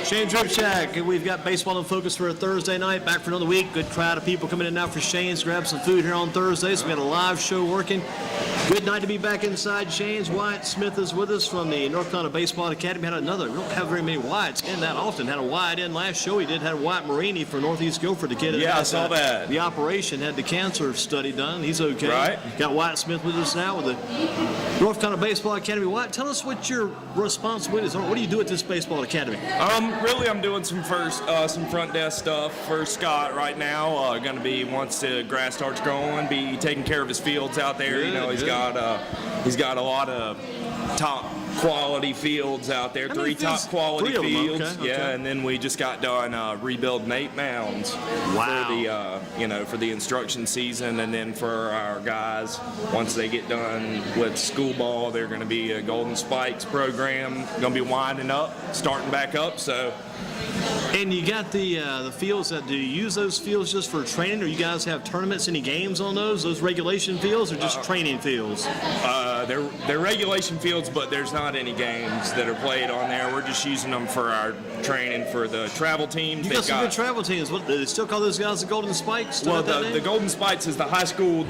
Shane Dripchak, we've got baseball in focus for a Thursday night. Back for another week. Good crowd of people coming in now for Shane's. Grab some food here on Thursdays. We got a live show working. Good night to be back inside Shane's. Wyatt Smith is with us from the North Carolina Baseball Academy. We don't have very many Wyatts in that often. Had a Wyatt in last show. He did have Wyatt Marini for Northeast Guilford. The kid I saw that. The operation had the cancer study done. He's okay. Right. Got Wyatt Smith with us now with the North Carolina Baseball Academy. Wyatt, tell us what your responsibilities are. What do you do at this baseball academy? Really, I'm doing some front desk stuff for Scott right now. Going to be, once the grass starts growing, be taking care of his fields out there. He's got a lot of top quality fields out there. Three top quality fields. Okay. And then we just got done rebuilding 8 mounds. Wow. For the for the instruction season, and then for our guys, once they get done with school ball, they're going to be a Golden Spikes program. Going to be winding up, starting back up. So. And you got the fields. Do you use those fields just for training, or you guys have tournaments, any games on those regulation fields, or just training fields? They're regulation fields, but there's not any games that are played on there. We're just using them for our training for the travel teams. You got some good travel teams. What, do they still call those guys the Golden Spikes? Well, the Golden Spikes is the high school,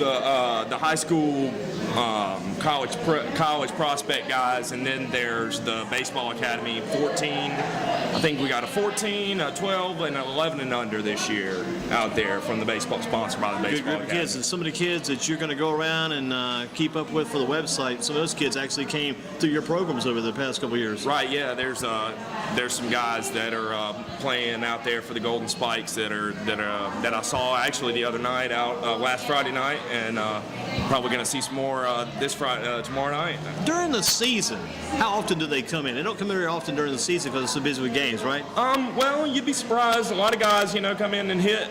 college prospect guys, and then there's the baseball academy 14. I think we got a 14, a 12, and an 11 and under this year out there from the baseball, sponsored by the baseball good group academy. Of kids, and some of the kids that you're going to go around and keep up with for the website. Some of those kids actually came through your programs over the past couple of years. Right. Yeah. There's some guys that are playing out there for the Golden Spikes that I saw actually the other night out last Friday night, and probably going to see some more this Friday tomorrow night. During the season, how often do they come in? They don't come in very often during the season because they're so busy with games, right? Well, you'd be surprised. A lot of guys, come in and hit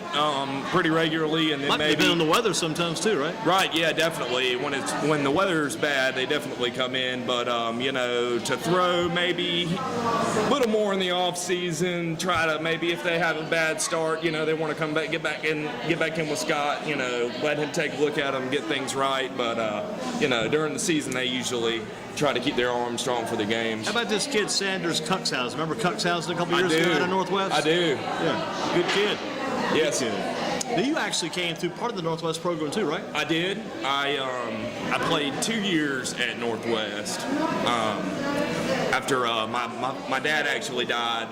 pretty regularly, and then Might depend on the weather sometimes too, right? Right. Yeah, definitely. When the weather's bad, they definitely come in. But to throw maybe a little more in the off season, try to maybe if they have a bad start, they want to come back, get back in with Scott. Let him take a look at them, get things right. But during the season, they usually try to keep their arms strong for the games. How about this kid Sanders Cuxhausen? Remember Cuxhausen a couple years ago out of Northwest? I do. Yeah, good kid. Yes. Good kid. Now, you actually came through part of the Northwest program too, right? I did. I played 2 years at Northwest. After my dad actually died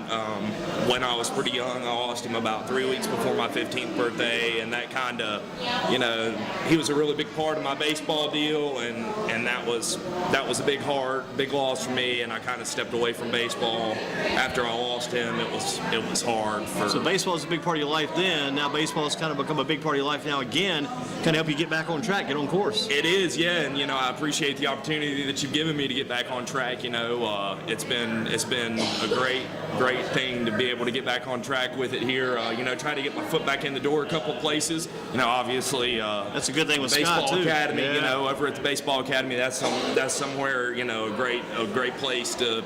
when I was pretty young. I lost him about 3 weeks before my 15th birthday, and that kind of, he was a really big part of my baseball deal, and that was a big loss for me, and I kind of stepped away from baseball after I lost him. It was hard. So baseball is a big part of your life then. Now baseball has kind of become a big part of your life now again. Kind of help you get back on track, get on course. It is, yeah, and I appreciate the opportunity that you've given me to get back on track. It's been a great thing to be able to get back on track with it here. Try to get my foot back in the door a couple of places. Obviously that's a good thing with baseball Scott too. Academy. Yeah. Over at the baseball academy, that's somewhere a great place to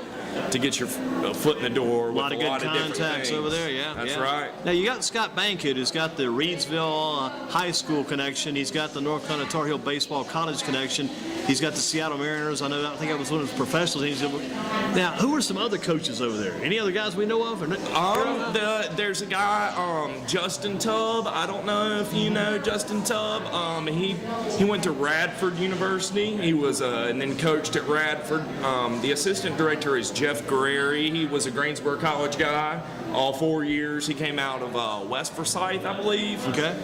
get your foot in the door. A lot of good contacts over there, yeah. That's right. Now, you got Scott Bankhead, who's got the Reedsville High School connection. He's got the North Carolina Tar Heel Baseball College connection. He's got the Seattle Mariners. I think I was one of his professional teams. Now, who are some other coaches over there? Any other guys we know of? There's a guy, Justin Tubb. I don't know if you know Justin Tubb. He went to Radford University. He was and then coached at Radford. The assistant director is Jeff Guerreri. He was a Greensboro College guy all 4 years. He came out of West Forsyth, I believe. Okay.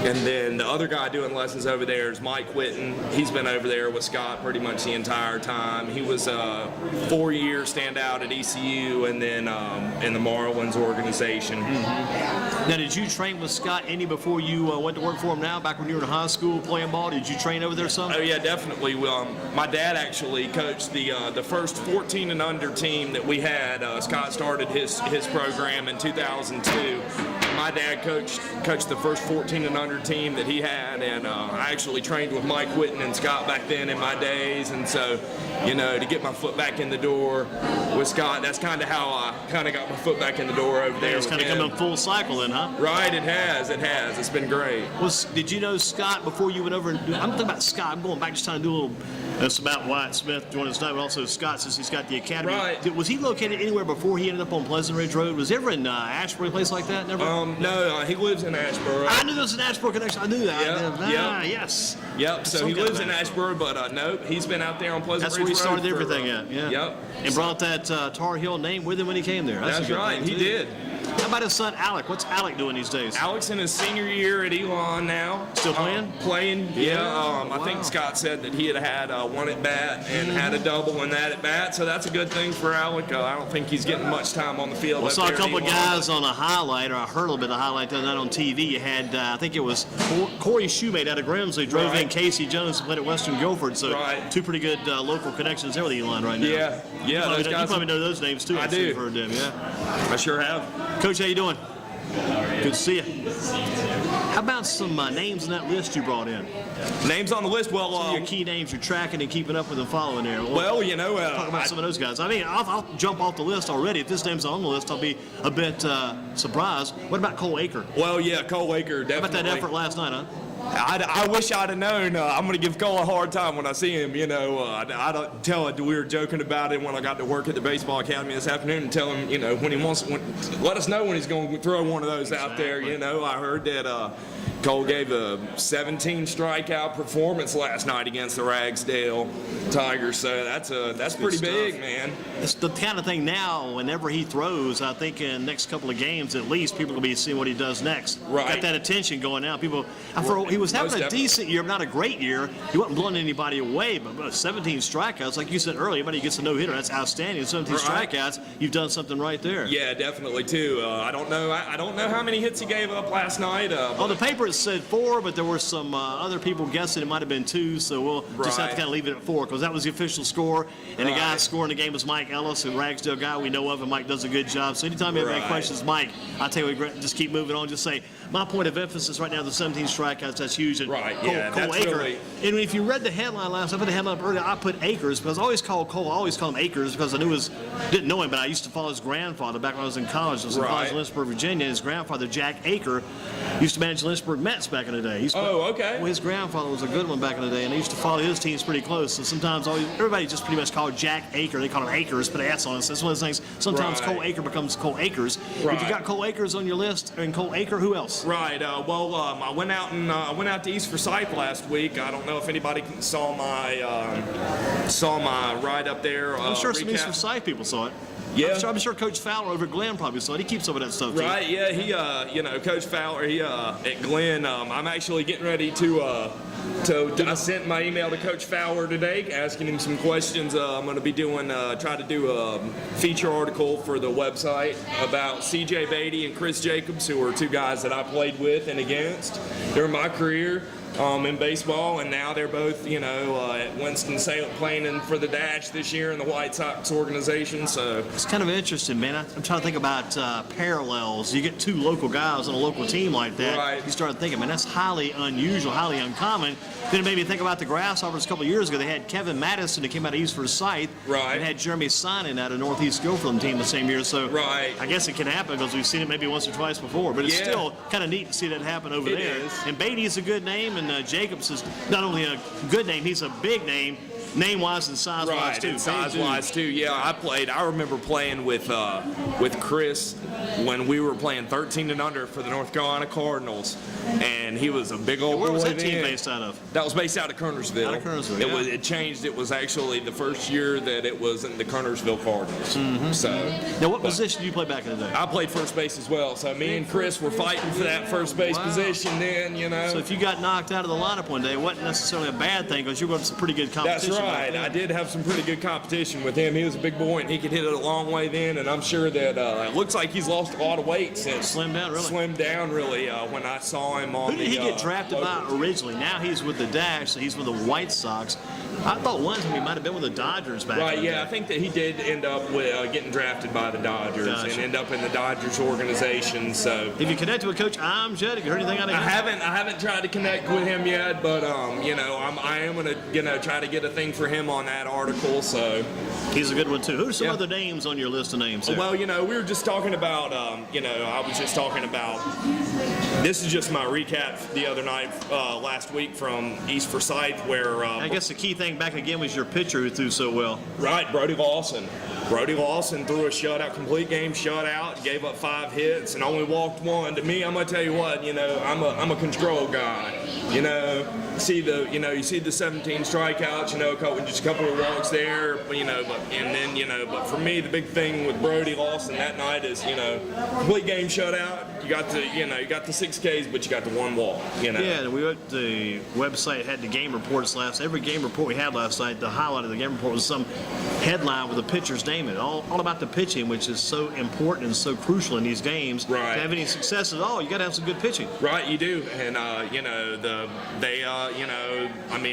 And then the other guy doing lessons over there is Mike Whitten. He's been over there with Scott pretty much the entire time. He was 4 years standout at ECU and then in the Marlins organization. Mm-hmm. Now, did you train with Scott any before you went to work for him now, back when you were in high school playing ball? Did you train over there some? Oh, yeah, definitely. My dad actually coached the first 14 and under team that we had. Scott started his program in 2002. My dad coached the first 14 and under team that he had, and I actually trained with Mike Whitten and Scott back then in my days, and so, to get my foot back in the door with Scott, that's kind of how I kind of got my foot back in the door over there. It's kind of come in full cycle then, huh? Right, it has. It's been great. Did you know Scott before you went over? I'm thinking about Scott. I'm going back just trying to do a little That's about Wyatt Smith joining us tonight, but also Scott, since he's got the academy. Right. Was he located anywhere before he ended up on Pleasant Ridge Road? Was he ever in Asheboro, a place like that? Never? No, he lives in Asheboro. I knew there was an Asheboro connection. I knew that. Yep. Yes. Yep, so he lives in Asheboro, but no, he's been out there on Pleasant Ridge Road. That's where he started everything at, yeah. Yep. And brought that Tar Heel name with him when he came there. That's right, he did. How about his son, Alec? What's Alec doing these days? Alex in his senior year at Elon now. Still playing? Playing, yeah. Wow. I think Scott said that he had one at bat and had a double in that at bat, so that's a good thing for Alec. I don't think he's getting much time on the field. Well, I saw a couple of Elon. guys on a highlight, or I heard a little bit of the highlight the other night on TV. You had, I think it was Corey Shoemate out of Grimsley, drove in Casey Jones and played at Western Guilford, so two pretty good local connections there with Elon right now. Yeah. You probably know those names too. I do. You've heard them, yeah. I sure have. Coach, how you doing? Good to see you. How about some names in that list you brought in? Names on the list? Well, your key names you're tracking and keeping up with and following there. Well, you know, talk about some of those guys. I mean, I'll jump off the list already. If this name's on the list, I'll be a bit surprised. What about Cole Aker? Well, yeah, Cole Aker, definitely. How about that effort last night, huh? I wish I'd have known. I'm going to give Cole a hard time when I see him. You know, I don't tell it. We were joking about it when I got to work at the baseball academy this afternoon and tell him, you know, when he wants, let us know when he's going to throw one of those out there. You know, I heard that Cole gave a 17 strikeout performance last night against the Ragsdale Tigers. So that's pretty big, man. It's the kind of thing now. Whenever he throws, I think in the next couple of games, at least people will be seeing what he does next. Right. Got that attention going now. People. He was having a decent year, not a great year. He wasn't blowing anybody away, but 17 strikeouts, like you said earlier, anybody gets a no-hitter, that's outstanding. 17 strikeouts, you've done something right there. Yeah, definitely too. I don't know how many hits he gave up last night. On the paper it said 4, but there were some other people guessing it might have been 2, so we'll just have to kind of leave it at 4 because that was the official score. And the guy scoring the game was Mike Ellis, a Ragsdale guy we know of, and Mike does a good job. So anytime you have any questions, Mike, I'll tell you, just keep moving on. Just say, my point of emphasis right now, the 17 strikeouts, that's huge. And Cole Aker. Really... And if you read the headline last, I put the headline up earlier, I put Akers because I always call Cole, I always call him Akers because I didn't know him, but I used to follow his grandfather back when I was in college. I was in college in Lynchburg, Virginia. His grandfather, Jack Aker, used to manage the Lynchburg Mets back in the day. Well, his grandfather was a good one back in the day, and he used to follow his teams pretty close. So sometimes everybody just pretty much called Jack Aker. They call him Akers, put an S on it. So that's one of those things. Sometimes Cole Aker becomes Cole Akers. But you got Cole Akers on your list, and Cole Aker, who else? Right. I went out to East Forsyth last week. I don't know if anybody saw my ride up there. I'm sure some East Forsyth people saw it. Yeah, I'm sure Coach Fowler over at Glenn probably saw it. He keeps some of that stuff too. Right. Yeah. He, Coach Fowler. He at Glenn. I'm actually getting ready to. I sent my email to Coach Fowler today, asking him some questions. I'm going to be try to do a feature article for the website about C.J. Beatty and Chris Jacobs, who are two guys that I played with and against during my career. In baseball, and now they're both, at Winston-Salem playing for the Dash this year in the White Sox organization. So it's kind of interesting, man. I'm trying to think about parallels. You get two local guys on a local team like that. Right. You start thinking, man, that's highly unusual, highly uncommon. Then it made me think about the Grasshoppers a couple of years ago. They had Kevin Madison, who came out of East Forsyth, and had Jeremy Sinan out of Northeast Guilford team the same year. So I guess it can happen because we've seen it maybe once or twice before. But it's still kind of neat to see that happen over there. Is. And Beatty is a good name. And Jacobs is not only a good name, he's a big name, name-wise and size-wise too. And size-wise too. Yeah, I remember playing with Chris when we were playing 13 and under for the North Carolina Cardinals, and he was a big old boy. Where was that team based out of? That was based out of Kernersville. Out of Kernersville, It changed. It was actually the first year that it was in the Kernersville Cardinals. Mm-hmm. So now, what position did you play back in the day? I played first base as well. So me and Chris were fighting for that first base position then. So if you got knocked out of the lineup one day, it wasn't necessarily a bad thing because you were going to some pretty good competition. That's right. I did have some pretty good competition with him. He was a big boy and he could hit it a long way then. And I'm sure that it looks like he's lost a lot of weight since. Slimmed down really. When I saw him on Who did he get drafted by originally? Now he's with the Dash, so he's with the White Sox. I thought one time he might have been with the Dodgers back then. Right, I think that he did end up with getting drafted by the Dodgers and end up in the Dodgers organization. So have you connected with Coach Amjad? Have you heard anything out of him? I haven't tried to connect with him yet, but I am gonna try to get a thing writing for him on that article, so. He's a good one, too. Who's some Yeah. other names on your list of names there? Well, we were just talking about, I was just talking about, this is just my recap the other night, last week from East Forsyth, where... I guess the key thing back again was your pitcher who threw so well. Right, Brody Lawson. Brody Lawson threw a shutout, complete game shutout, gave up 5 hits, and only walked 1. To me, I'm gonna tell you what, I'm a control guy. You see the 17 strikeouts, just a couple of walks there, but for me, the big thing with Brody Lawson that night is, complete game shutout. You got the 6 Ks, but you got the 1 walk. Yeah, we went to the website, had the game reports every game report we had last night, the highlight of the game report was some headline with the pitcher's name in it, all about the pitching, which is so important and so crucial in these games. Right. To have any success at all, you got to have some good pitching. Right, you do, and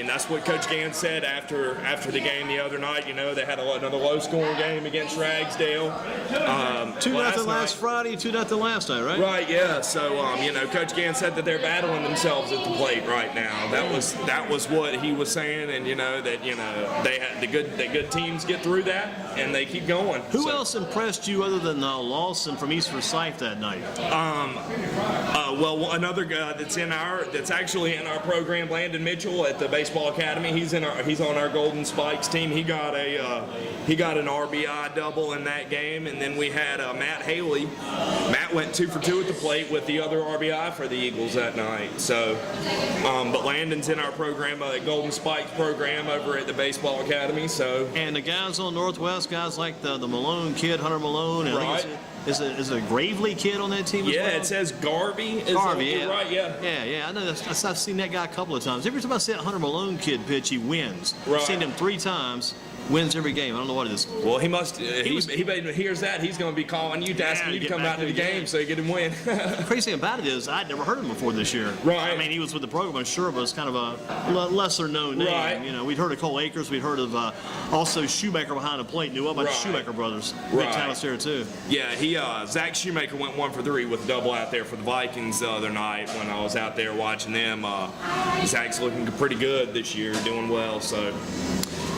that's what Coach Gann said after the game the other night. They had another low-scoring game against Ragsdale. 2-0 last Friday, 2-0 last night, right? Right, yeah. So, Coach Gann said that they're battling themselves at the plate right now. That was what he was saying, and they had the good teams get through that, and they keep going. Who else impressed you other than Lawson from East Forsyth that night? Well, another guy that's actually in our program, Landon Mitchell at the Baseball Academy. He's on our Golden Spikes team. He got an RBI double in that game, and then we had Matt Haley. Matt went 2 for 2 at the plate with the other RBI for the Eagles that night. So, but Landon's in our program, Golden Spikes program over at the Baseball Academy. So, and the guys on Northwest, guys like the Malone kid, Hunter Malone, and right. Is it a Gravely kid on that team as well? Yeah, it says Garvey. Garvey, yeah. Right, yeah. Yeah, I know. I've seen that guy a couple of times. Every time I see that Hunter Malone kid pitch, he wins. Right. I've seen him 3 times. Wins every game. I don't know what it is. Well, he must. He hears that he's going to be calling you to ask you to come out to the game so you get him win. The crazy thing about it is I'd never heard him before this year. Right. I mean, he was with the program, I'm sure, but it's kind of a lesser known name. Right. We'd heard of Cole Akers. We'd heard of also Shoemaker behind the plate. Knew about the Shoemaker brothers. Big talents there too. Yeah, Zach Shoemaker went 1 for 3 with a double out there for the Vikings the other night when I was out there watching them. Zach's looking pretty good this year, doing well. So.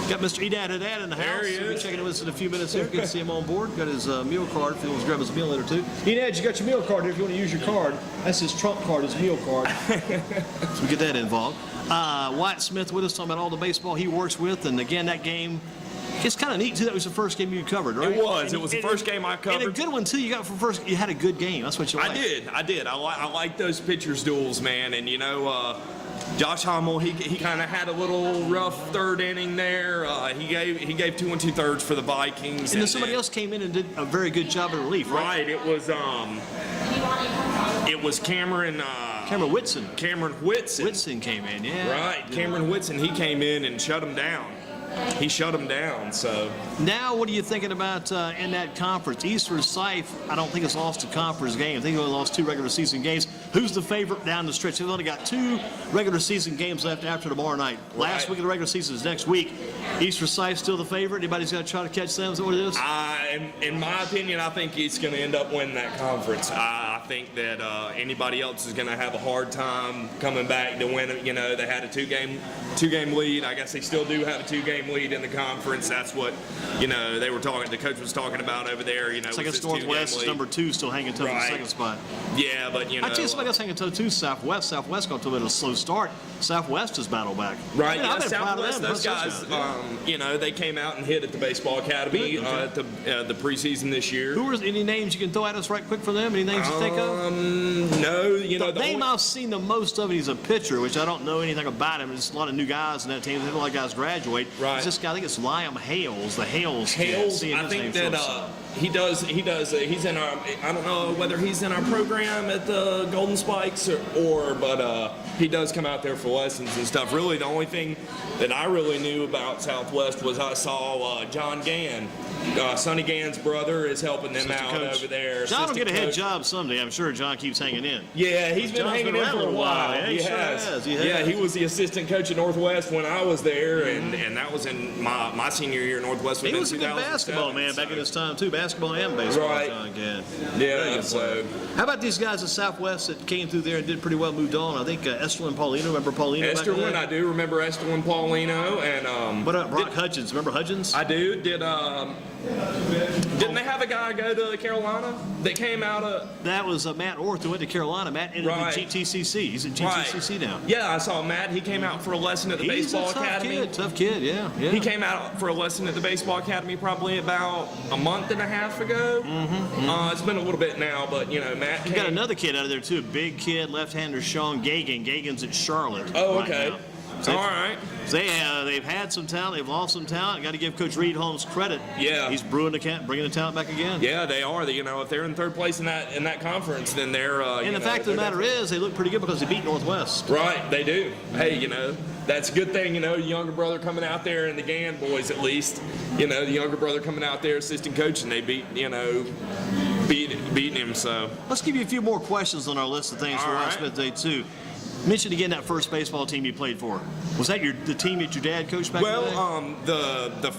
Got Mr. Edad Haddad in the house. There he is. We'll be checking in with us in a few minutes here. Good to see him on board. Got his meal card if he wants to grab his meal later too. Edad, you got your meal card here if you want to use your card. That's his Trump card, his meal card. So we get that involved. Wyatt Smith with us talking about all the baseball he works with. And again, that game, it's kind of neat too. That was the first game you covered, right? It was. It was the first game I covered. And a good one too. You got for first. You had a good game. That's what you like. I did. I like those pitchers duels, man. And Josh Hummel, he kind of had a little rough 3rd inning there. He gave 2 2/3 for the Vikings. And then somebody else came in and did a very good job in relief, right? Right. It was Cameron. Cameron Whitson. Cameron Whitson. Whitson came in, yeah. Right. Cameron Whitson. He came in and shut him down. He shut him down. So now, what are you thinking about in that conference? East Forsyth, I don't think it's lost a conference game. I think they only lost 2 regular season games. Who's the favorite down the stretch? They've only got 2 regular season games left after tomorrow night. Last week of the regular season is next week. East Forsyth still the favorite. Anybody's going to try to catch them? Is that what it is? In my opinion, I think he's going to end up winning that conference. I think that anybody else is going to have a hard time coming back to win it. They had a two-game lead. I guess they still do have a 2-game lead in the conference. That's what they were talking. The coach was talking about over there. It's like it's Northwest is number 2, still hanging toe in the second spot. Yeah, but I tell you somebody else hanging toe too. Southwest. Southwest got to a slow start. Southwest has battled back. Right. I've been Southwest. proud of them. Those guys. They came out and hit at the Baseball Academy at the preseason this year. Who are any names you can throw at us right quick for them? Any names you think of? No. The name I've seen the most of, he's a pitcher, which I don't know anything about him. There's a lot of new guys in that team. There's a lot of guys graduate. Right. It's this guy. I think it's Liam Hales. The Hales. Hales. I think that he does. He's in our. I don't know whether he's in our program at the Golden Spikes but he does come out there for lessons and stuff. Really, the only thing that I really knew about Southwest was I saw John Gann. Sonny Gann's brother is helping them out over there. John will get a head job someday. I'm sure John keeps hanging in. Yeah, he's been hanging in for a while. Yeah, he has. Yeah, he was the assistant coach at Northwest when I was there, and that was in my senior year at Northwest. He was a good basketball man back in his time too. basketball and baseball. Right. John Gadd. Yeah, Very good so- player. How about these guys at Southwest that came through there and did pretty well, moved on? I think Esterlin Paulino. Remember Paulino? back in the Esterlin, day? I do remember Esterlin Paulino, and What about Brock Hudgens? Remember Hudgens? I do. Didn't they have a guy go to Carolina that came out of? That was Matt Orth who went to Carolina. Matt ended up Right. at GTCC. He's at GTCC now. Yeah, I saw Matt. He came out for a lesson at the He's baseball a tough academy. kid, tough kid, yeah. He came out for a lesson at the baseball academy probably about a month and a half ago. It's been a little bit now, but Matt. You got another kid out of there too, a big kid, left-hander Sean Gagan. Gagan's at Charlotte. Oh, right okay. now. So All right. they've had some talent, they've lost some talent. Got to give Coach Reed Holmes credit. Yeah. He's bringing the talent back again. Yeah, they are. If they're in third place in that conference, then they're. And the fact of the matter is, they look pretty good because they beat Northwest. Right, they do. Hey, that's a good thing. The younger brother coming out there, and the Gann boys at least. The younger brother coming out there, assistant coach, and they beat beating him. So. Let's give you a few more questions on our list of things for All Wyatt right. Smith Day 2. Mention again that first baseball team you played for. Was that the team that your dad coached back in the day? Well, the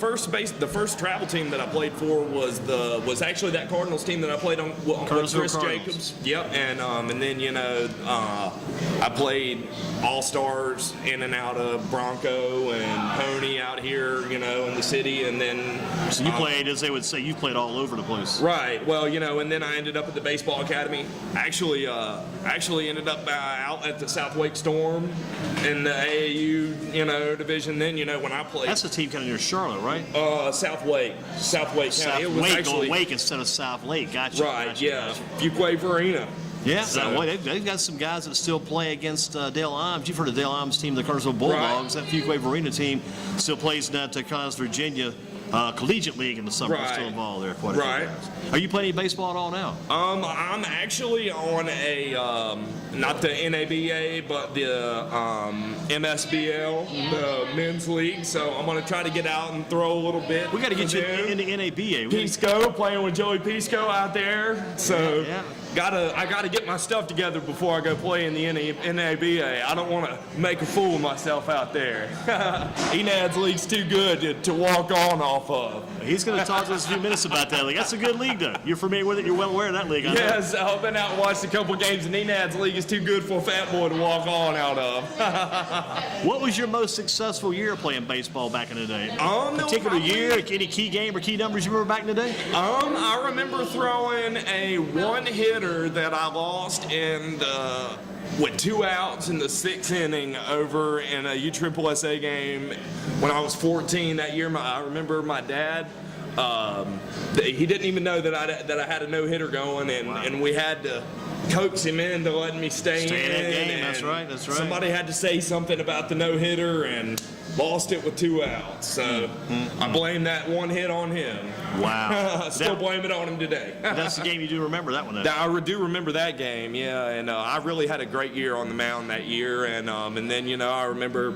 first travel team that I played for was actually that Cardinals team that I played on with Chris Cardinals. Jacobs. Yep, and then I played All Stars in and out of Bronco and Pony out here, in the city, and then. So you played, as they would say, you played all over the place. Right. Well, and then I ended up at the baseball academy. Actually ended up out at the South Wake Storm in the AAU, division. Then, when I played. That's the team kind of near Charlotte, right? South Wake County. South It was Wake, actually going Wake instead of South Lake. Gotcha. right. Gotcha, Yeah, gotcha. Fuquay Arena. Yeah, So- well, they've got some guys that still play against Dale Imes. You've heard of Dale Imes' team, the Cartersville Bulldogs. Right. That Fuquay Arena team still plays in that Connors, Virginia collegiate league in the summer. Right. Still involved there quite a few Right. guys. Are you playing any baseball at all now? I'm actually on a not the NABA but the MSBL, the men's league. So I'm gonna try to get out and throw a little bit. We got to get for you them. into NABA. Pisco, playing with Joey Pisco out there. So Yeah. I gotta get my stuff together before I go play in the NABA. I don't want to make a fool of myself out there. Enad's league's too good to walk on off of. He's going to talk to us in a few minutes about that league. That's a good league, though. You're familiar with it. You're well aware of that league. I know. Yes, I've been out and watched a couple games, and Enad's league is too good for a fat boy to walk on out of. What was your most successful year playing baseball back in the day? No, Particular probably- year, any key game or key numbers you remember back in the day? I remember throwing a one-hitter that I lost with 2 outs in the 6th inning over in a USSSA game when I was 14 that year. I remember my dad. He didn't even know that I had a no-hitter going, and we had to coax him into letting me stay Stay in that game, and that's right, that's right. Somebody had to say something about the no-hitter and lost it with 2 outs. So I blame that one hit on him. Wow. Still blame it on him today. That's the game you do remember, that one, then. I do remember that game, yeah, and I really had a great year on the mound that year, and then I remember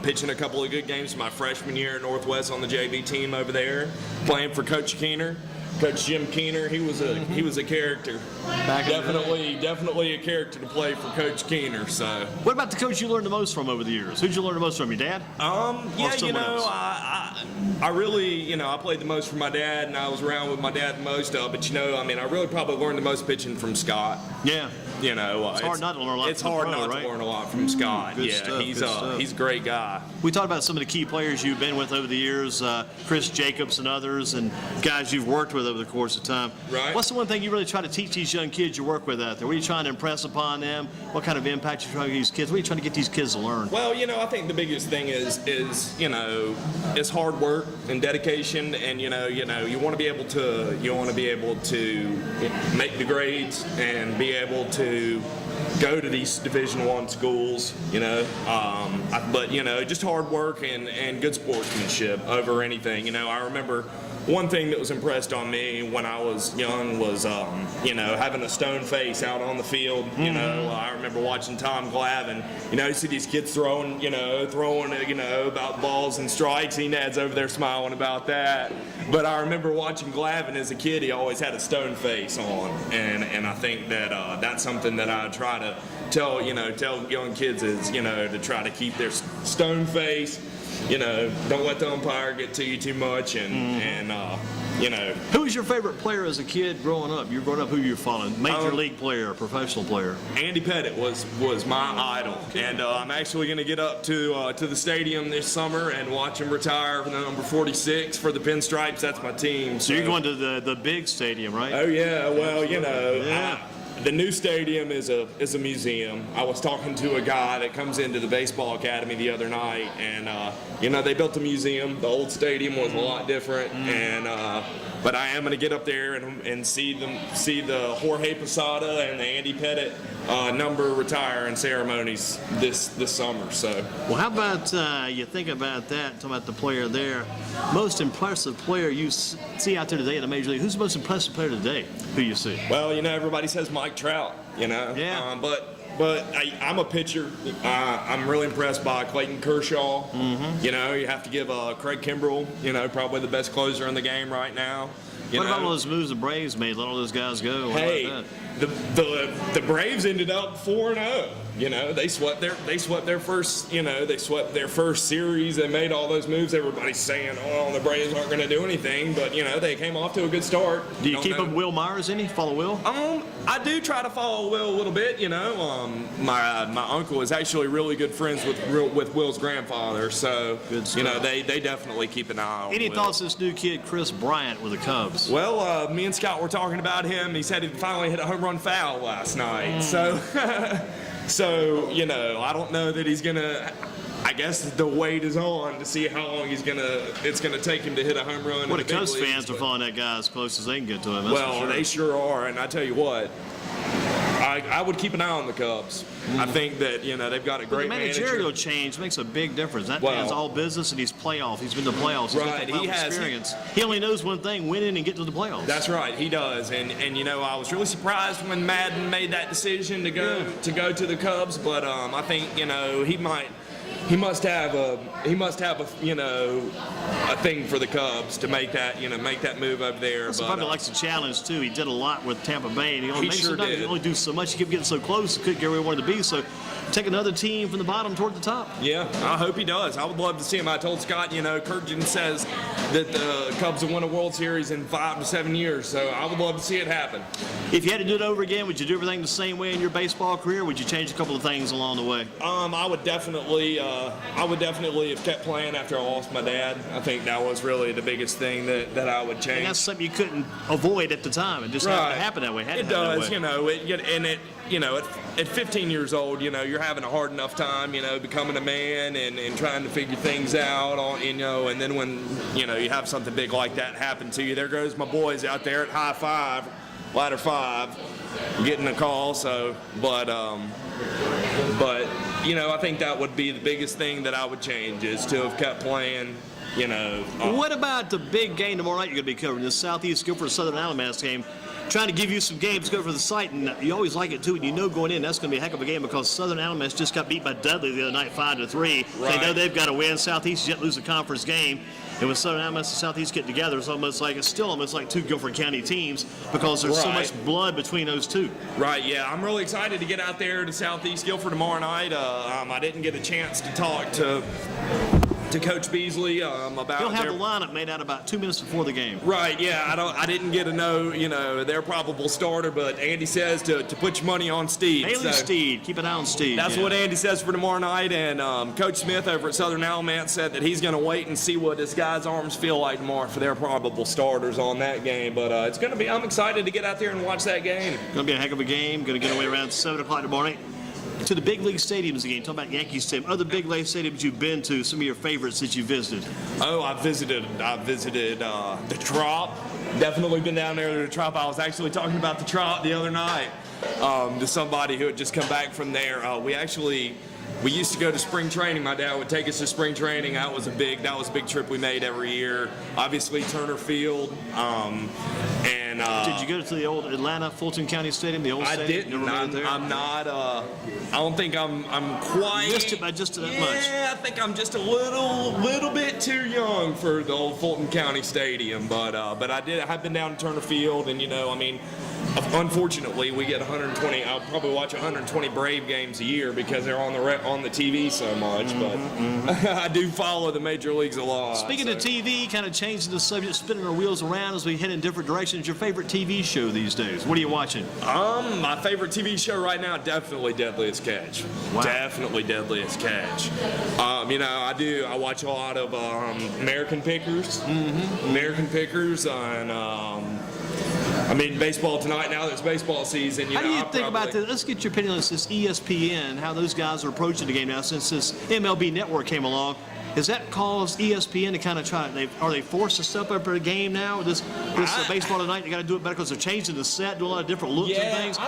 pitching a couple of good games my freshman year at Northwest on the JV team over there, playing for Coach Keener. Coach Jim Keener, he was a character. Back in the day. Definitely a character to play for Coach Keener. So. What about the coach you learned the most from over the years? Who'd you learn the most from, your dad? Yeah, someone else? I really, I played the most from my dad, and I was around with my dad the most. But I really probably learned the most pitching from Scott. Yeah. It's hard not to learn a lot It's from the hard pro, not right? to learn a lot from Scott. Good Yeah, stuff, he's good stuff. he's a great guy. We talked about some of the key players you've been with over the years, Chris Jacobs and others, and guys you've worked with over the course of time. Right. What's the one thing you really try to teach these young kids you work with out there? What are you trying to impress upon them? What kind of impact you trying to give these kids? What are you trying to get these kids to learn? Well, I think the biggest thing is it's hard work and dedication, and you want to be able to make the grades and be able to go to these Division I schools, but just hard work and good sportsmanship over anything. I remember one thing that was impressed on me when I was young was, having a stone face out on the field. I remember watching Tom Glavine. You see these kids throwing about balls and strikes. Enad's over there smiling about that. But I remember watching Glavine as a kid. He always had a stone face on, and I think that that's something that I try to tell young kids is, to try to keep their stone face. Don't let the umpire get to you too much, and Who was your favorite player as a kid growing up? You were growing up, who you were following? Major league player, professional player? Andy Pettit was my idol, and I'm actually going to get up to the stadium this summer and watch him retire for the number 46 for the Pinstripes. That's my team. So you're going to the big stadium, right? Oh yeah, well the new stadium is a museum. I was talking to a guy that comes into the baseball academy the other night, and they built a museum. The old stadium was a lot different, and but I am going to get up there and see the Jorge Posada and the Andy Pettit number retire in ceremonies this summer. So, well, how about you think about that? Talking about the player there, most impressive player you see out there today in the major league. Who's the most impressive player today? Who you see? Well, everybody says Mike Trout. Yeah. But I'm a pitcher. I'm really impressed by Clayton Kershaw. Mm-hmm. You have to give Craig Kimbrell, probably the best closer in the game right now. What about all those moves the Braves made? Let all those guys go. Hey, the Braves ended up 4-0. They swept their first series. They made all those moves. Everybody's saying, "Oh, the Braves aren't going to do anything," but they came off to a good start. Do you keep up with Will Myers? Any follow Will? I do try to follow Will a little bit. My uncle is actually really good friends with Will's grandfather, so they definitely keep an eye on. Any Will. thoughts on this new kid, Chris Bryant, with the Cubs? Well, me and Scott were talking about him. He said he finally hit a home run foul last night. So. So, I don't know that he's going to, I guess the wait is on to see how long it's going to take him to hit a home run. Well, the Cubs fans are following that guy as close as they can get to him. Well, they sure are, and I tell you what, I would keep an eye on the Cubs. I think that, they've got a great manager. The managerial change makes a big difference. That man's all business, and he's playoff. He's been to playoffs. Right, he has experience. He only knows one thing: winning and getting to the playoffs. That's right, he does. And I was really surprised when Madden made that decision to go to the Cubs. But I think he must have a thing for the Cubs to make that move over there. He probably likes the challenge too. He did a lot with Tampa Bay, and he only do so much. He kept getting so close, he couldn't get where he wanted to be. So take another team from the bottom toward the top. Yeah, I hope he does. I would love to see him. I told Scott, Kurkjian says that the Cubs will win a World Series in 5 to 7 years, so I would love to see it happen. If you had to do it over again, would you do everything the same way in your baseball career, or would you change a couple of things along the way? I would definitely have kept playing after I lost my dad. I think that was really the biggest thing that I would change. And that's something you couldn't avoid at the time. It just happened to happen that way. It does, at 15 years old, you're having a hard enough time, becoming a man and trying to figure things out, and then when, you have something big like that happen to you, there goes my boys out there at high five, ladder 5, getting a call. So, but I think that would be the biggest thing that I would change, is to have kept playing. What about the big game tomorrow night you're going to be covering, the Southeast Guilford Southern Alamance game? Trying to give you some games go for the site, and you always like it too. And going in, that's going to be a heck of a game, because Southern Alamance just got beat by Dudley the other night, 5-3. Right. They know they've got to win. Southeast yet to lose a conference game, and when Southern Alamance and Southeast get together, it's still almost like two Guilford County teams, because there's so much blood between those two. Right. Yeah, I'm really excited to get out there to Southeast Guilford tomorrow night. I didn't get a chance to talk to Coach Beasley about. He'll have the lineup made out about 2 minutes before the game. Right. Yeah. I didn't get to know their probable starter, but Andy says to put your money on Steed. Haley Steed. Keep an eye on Steed. That's what Andy says for tomorrow night. And Coach Smith over at Southern Alamance said that he's going to wait and see what this guy's arms feel like tomorrow for their probable starters on that game. But it's going to be. I'm excited to get out there and watch that game. Going to be a heck of a game. Going to get away around 7 o'clock tomorrow night. To the big league stadiums again. Talking about Yankee Stadium, other big league stadiums you've been to, some of your favorites that you visited. Oh, I visited the Trop. Definitely been down there to the Trop. I was actually talking about the Trop the other night to somebody who had just come back from there. We used to go to spring training. My dad would take us to spring training. That was a big trip we made every year. Obviously Turner Field. Did you go to the old Atlanta Fulton County Stadium, the old stadium? I didn't. I'm not. I don't think I'm quite. You missed it by just that much. Yeah, I think I'm just a little bit too young for the old Fulton County Stadium. But I've been down to Turner Field, and unfortunately, we get 120. I'll probably watch 120 Brave games a year because they're on the TV so much. But I do follow the major leagues a lot. Speaking of TV, kind of changing the subject, spinning our wheels around as we head in different directions. Your favorite TV show these days? What are you watching? My favorite TV show right now, definitely Deadliest Catch. Wow. Definitely Deadliest Catch. I watch a lot of American Pickers. American Pickers and. Baseball tonight. Now there's baseball season. How do you think about this? Let's get your opinion on this ESPN, how those guys are approaching the game now since this MLB network came along. Has that caused ESPN to kind of are they forced to step up their game now? This baseball tonight, they got to do it better because they're changing the set, doing a lot of different looks and things.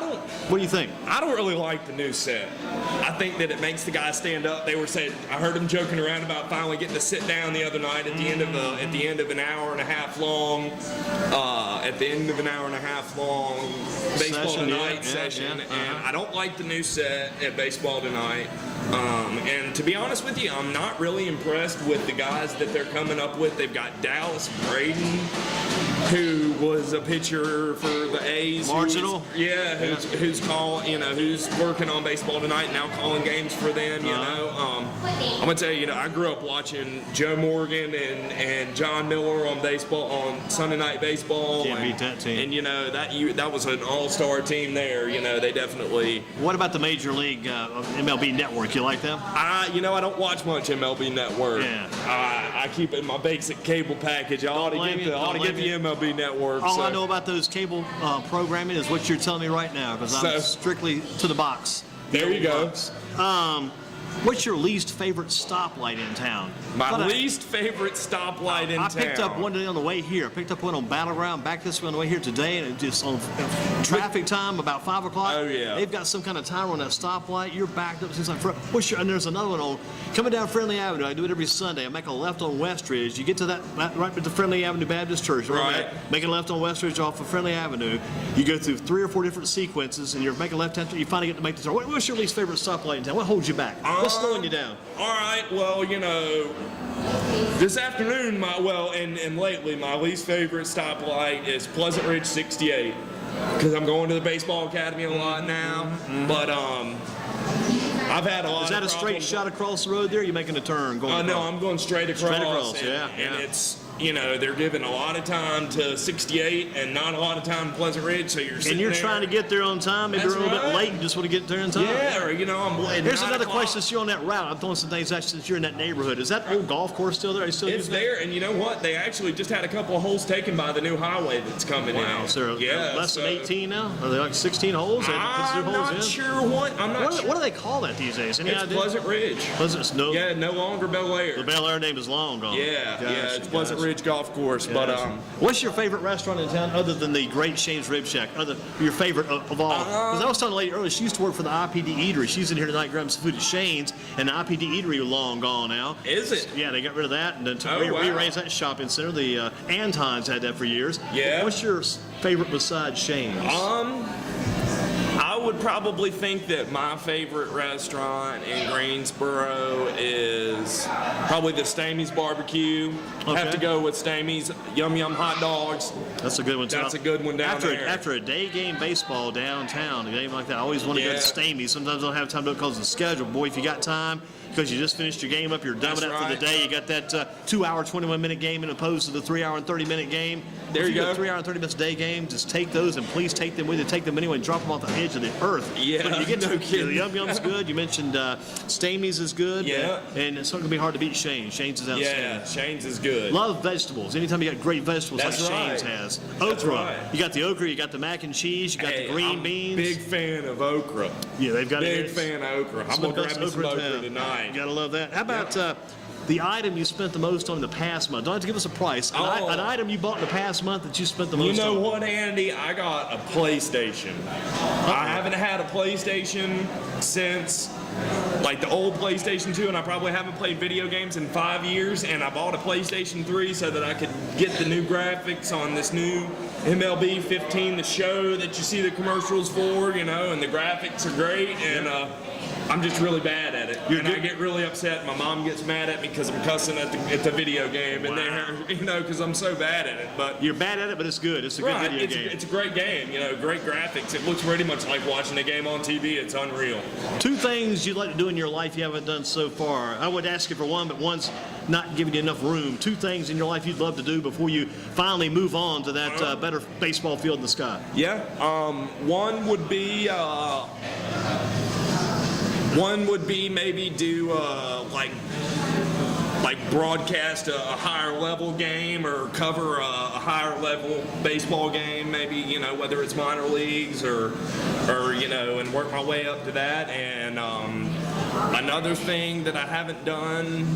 What do you think? I don't really like the new set. I think that it makes the guys stand up. They were saying, I heard them joking around about finally getting to sit down the other night at the end of an hour and a half long. Baseball Tonight session, and I don't like the new set at Baseball Tonight. And to be honest with you, I'm not really impressed with the guys that they're coming up with. They've got Dallas Braden, who was a pitcher for the A's. Marginal? Who's working on Baseball Tonight, now calling games for them, I'm going to tell you, I grew up watching Joe Morgan and John Miller on Sunday Night Baseball. Can't beat that team. And, that was an all-star team there. They definitely... What about the Major League MLB Network? You like them? I don't watch much MLB Network. Yeah. I keep it in my basic cable package. I ought to get the MLB Network. All I know about those cable programming is what you're telling me right now, because I'm strictly to the box. There you go. What's your least favorite stoplight in town? My least favorite stoplight in town. I picked up one today on the way here. I picked up one on Battleground back this way on the way here today, and it just on traffic time about 5 o'clock. Oh yeah. They've got some kind of timer on that stoplight. You're backed up since I'm front. And there's another one on coming down Friendly Avenue. I do it every Sunday. I make a left on Westridge. You get to that right at the Friendly Avenue Baptist Church. Right. Make a left on Westridge off of Friendly Avenue. You go through 3 or 4 different sequences, and you're making a left hand. You finally get to make the turn. What's your least favorite stoplight in town? What holds you back? What's slowing you down? All right, well, this afternoon, and lately, my least favorite stoplight is Pleasant Ridge 68, because I'm going to the baseball academy a lot now. But I've had a lot. Is that of a straight shot across the road there? Or are you making a turn? No, I'm going straight across. Straight across, and it's. They're giving a lot of time to 68 and not a lot of time to Pleasant Ridge, so you're trying to get there on time. Maybe you're a little bit late. You just want to get there in time. Yeah, or I'm late. Here's another question. Since you're on that route, I'm throwing some things at you since you're in that neighborhood. Is that old golf course still there? It's there, and you know what? They actually just had a couple of holes taken by the new highway that's coming in. Wow, so less than 18 now? Are they like 16 holes? I'm not sure what. What do they call that these days? Any idea? Pleasant Ridge. No longer Bel Air. The Bel Air name is long gone. It's Pleasant Ridge Golf Course. But what's your favorite restaurant in town other than the Great Shane's Rib Shack? Your favorite of all? Because I was telling a lady earlier, she used to work for the IPD Eatery. She's in here tonight grabbing some food at Shane's, and the IPD Eatery is long gone now. Is it? Yeah, they got rid of that and then rearranged that shopping center. The Antons had that for years. Yeah. What's your favorite besides Shane's? I would probably think that my favorite restaurant in Greensboro is probably the Stamey's Barbecue. Okay. Have to go with Stamey's Yum Yum hot dogs. That's a good one too. That's a good one down there. After a day game baseball downtown, a game like that, I always want to go to Stamey's. Sometimes I don't have time to do it because of the schedule. Boy, if you got time, because you just finished your game up, you're done with that for the day. You got that 2-hour, 21-minute game as opposed to the 3-hour and 30-minute game. There you go. 3-hour and 30 minutes day game. Just take those and please take them with you. Take them anyway and drop them off the edge of the earth. Yeah, but you get no kidding. The Yum Yum's good. You mentioned Stamey's is good. Yeah. And it's not going to be hard to beat Shane's. Shane's is outstanding. Yeah, Shane's is good. Love vegetables. Anytime you got great vegetables like Shane's has. Okra. Right. You got the okra, you got the mac and cheese, you got the green beans. Big fan of okra. Yeah, they've got Big fan of okra. I'm going to grab me some okra tonight. You got to love that. How about the item you spent the most on in the past month? Don't have to give us a price. An item you bought in the past month that you spent the most on. You know what, Andy? I got a PlayStation. I haven't had a PlayStation since like the old PlayStation 2, and I probably haven't played video games in 5 years, and I bought a PlayStation 3 so that I could get the new graphics on this new MLB 15, the show that you see the commercials for, and the graphics are great, and I'm just really bad at it. and I get really upset. My mom gets mad at me because I'm cussing at the video game, and because I'm so bad at it. But you're bad at it, but it's good. It's a good video game. It's a great game. Great graphics. It looks pretty much like watching a game on TV. It's unreal. 2 things you'd like to do in your life you haven't done so far. I would ask you for one, but one's not giving you enough room. 2 things in your life you'd love to do before you finally move on to that better baseball field in the sky. Yeah. One would be maybe do like broadcast a higher level game or cover a higher level baseball game, maybe, whether it's minor leagues or and work my way up to that. And another thing that I haven't done,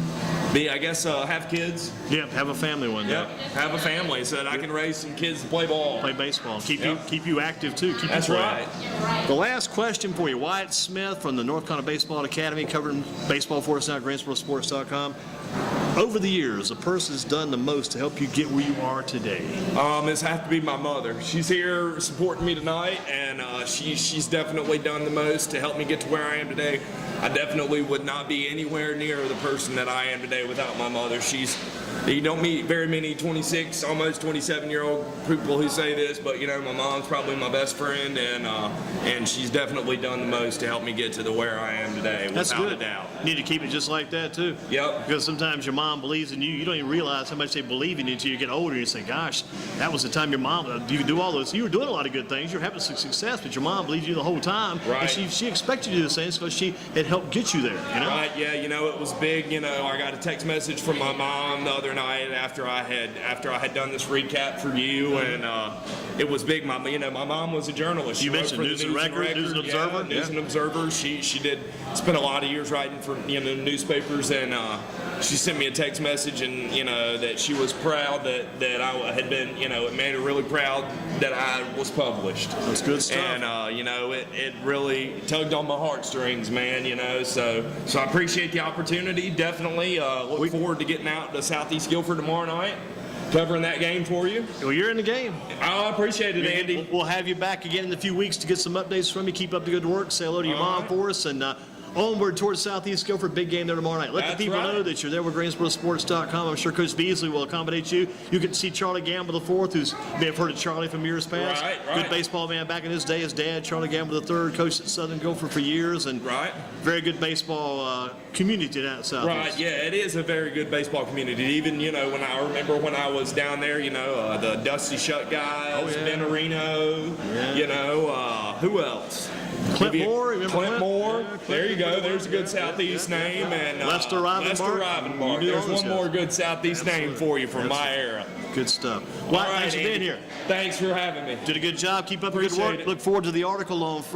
I guess, have kids. Yeah, have a family one day. Yep, have a family so that I can raise some kids to play ball. Play baseball. Keep you active, too. That's right. The last question for you. Wyatt Smith from the North Carolina Baseball Academy, covering baseball for us now at GreensboroSports.com. Over the years, a person's done the most to help you get where you are today. It's have to be my mother. She's here supporting me tonight, and she's definitely done the most to help me get to where I am today. I definitely would not be anywhere near the person that I am today without my mother. You don't meet very many 26, almost 27-year-old people who say this, but my mom's probably my best friend, and she's definitely done the most to help me get to where I am today. That's without good. a doubt. You need to keep it just like that too. Yep. Because sometimes your mom believes in you. You don't even realize how much they believe in you until you get older. You say, "Gosh, that was the time your mom. You could do all those. You were doing a lot of good things. You're having some success, but your mom believed you the whole time. Right. And she expected you to do the same because she had helped get you there. Right. Yeah. It was big. I got a text message from my mom the other night after I had done this recap for you, and it was big. My mom was a journalist. You mentioned News and Record, News and Observer. Yeah, News and Observer. She did spend a lot of years writing for newspapers, and she sent me a text message, and that she was proud that I had been, it made her really proud that I was published. That's good stuff. And it really tugged on my heartstrings, man. So I appreciate the opportunity. Definitely look forward to getting out to Southeast Guilford tomorrow night, covering that game for you. Well, you're in the game. I appreciate it, Andy. We'll have you back again in a few weeks to get some updates from you. Keep up the good work. Say hello to your mom for us, and onward towards Southeast Guilford. Big game there tomorrow night. Let the people know that you're there with GreensboroSports.com. I'm sure Coach Beasley will accommodate you. You get to see Charlie Gamble IV, who's may have heard of Charlie from years past. Right. Good baseball man back in his day. His dad, Charlie Gamble III, coached at Southern Guilford for years, and very good baseball community down at Southeast. Right. Yeah, it is a very good baseball community. Even when I remember when I was down there, the Dusty Shutt guys, Ben Areno. Who else? Clint Moore. Clint Moore. There you go. There's a good Southeast name. And Lester Rivenbark. There's one more good Southeast name for you from my era. Good stuff. Well, thanks for being here. Thanks for having me. Did a good job. Keep up the good work. Look forward to the article on Friday.